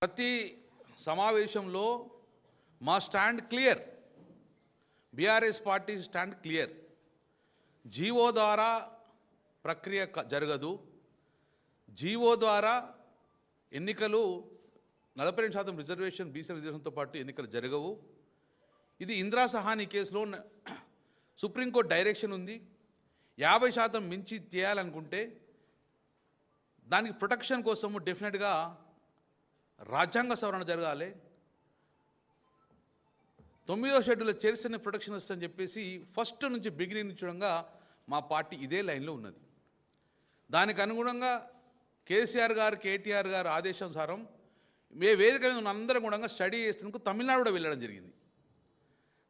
ప్రతి సమావేశంలో మా stand clear, BRS party stand clear. GO ద్వారా ప్రక్రియ జరగదు. జీవో ద్వారా ఎన్నికలు 42% రిజర్వేషన్ బీసీ రిజర్వేషన్తో పాటు ఎన్నికలు జరగవు. ఇది ఇందిరా సహాని కేసులో సుప్రీంకోర్టు డైరెక్షన్ ఉంది. 50% మించి చేయాలనుకుంటే దానికి ప్రొటెక్షన్ కోసము డెఫినెట్గా రాజ్యాంగ సవరణ జరగాలి. 9వ షెడ్యూల్లో చేర్చిన ప్రొటెక్షన్ వస్తుందని చెప్పేసి ఫస్ట్ నుంచి బిగినింగ్ చూడంగా మా పార్టీ ఇదే లైన్లో ఉన్నది. దానికి అనుగుణంగా కేసీఆర్ గారు, కేటీఆర్ గారు ఆదేశానుసారం వేదిక మీద ఉన్న అందరం కూడా స్టడీ చేసినందుకు తమిళనాడు కూడా వెళ్ళడం జరిగింది.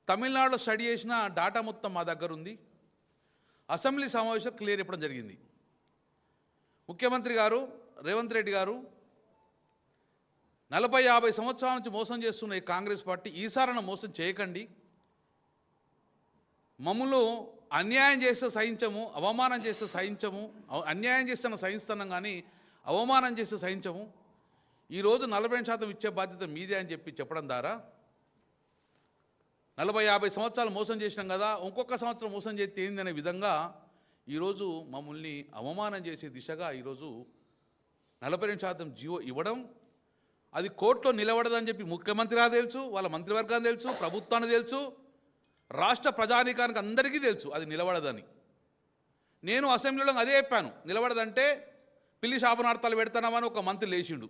తమిళనాడులో స్టడీ చేసిన డాటా మొత్తం మా దగ్గర ఉంది. అసెంబ్లీ సమావేశం క్లియర్ చెప్పడం జరిగింది. ముఖ్యమంత్రి గారు రేవంత్ రెడ్డి గారు 40-50 సంవత్సరాల నుంచి మోసం చేస్తున్న ఈ కాంగ్రెస్ పార్టీ ఈసారన మోసం చేయకండి, మమ్మల్ని అన్యాయం చేస్తే సహించము, అవమానం చేస్తే సహించము, అన్యాయం చేస్తే సహిస్తున్నాం కానీ అవమానం చేస్తే సహించము, ఈరోజు 40% ఇచ్చే బాధ్యత మీదే అని చెప్పడం ద్వారా 40-50 సంవత్సరాలు మోసం చేసినాం కదా, ఇంకొక సంవత్సరం మోసం చేస్తే ఏందనే విధంగా ఈరోజు మమ్మల్ని అవమానం చేసే దిశగా ఈరోజు 42% జీవో ఇవ్వడం, అది కోర్టులో నిలబడదని చెప్పి ముఖ్యమంత్రి తెలుసు, వాళ్ళ మంత్రివర్గానికి తెలుసు, ప్రభుత్వానికి తెలుసు, రాష్ట్ర ప్రజానీకానికి అందరికీ తెలుసు అది నిలబడదని. నేను అసెంబ్లీలో అదే చెప్పాను, నిలబడదంటే పిల్లి శాపనార్థాలు పెడతానమని ఒక మంత్రి లేచిండు,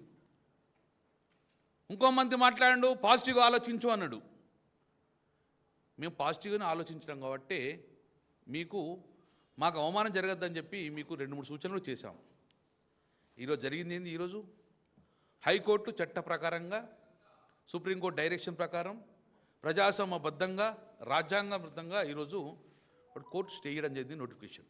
ఇంకో మంత్రి మాట్లాడాడు పాజిటివ్గా ఆలోచించు అన్నాడు. మేము పాజిటివ్గానే ఆలోచించడం కాబట్టి మాకు అవమానం జరగద్దని చెప్పి మీకు 2-3 సూచనలు చేశాం. ఈరోజు జరిగింది ఏంది? ఈరోజు హైకోర్టు చట్ట ప్రకారంగా, సుప్రీంకోర్టు డైరెక్షన్ ప్రకారం ప్రజాస్వామ్యబద్ధంగా రాజ్యాంగబద్ధంగా ఈరోజు కోర్టు స్టే చేయడం జరిగింది. నోటిఫికేషన్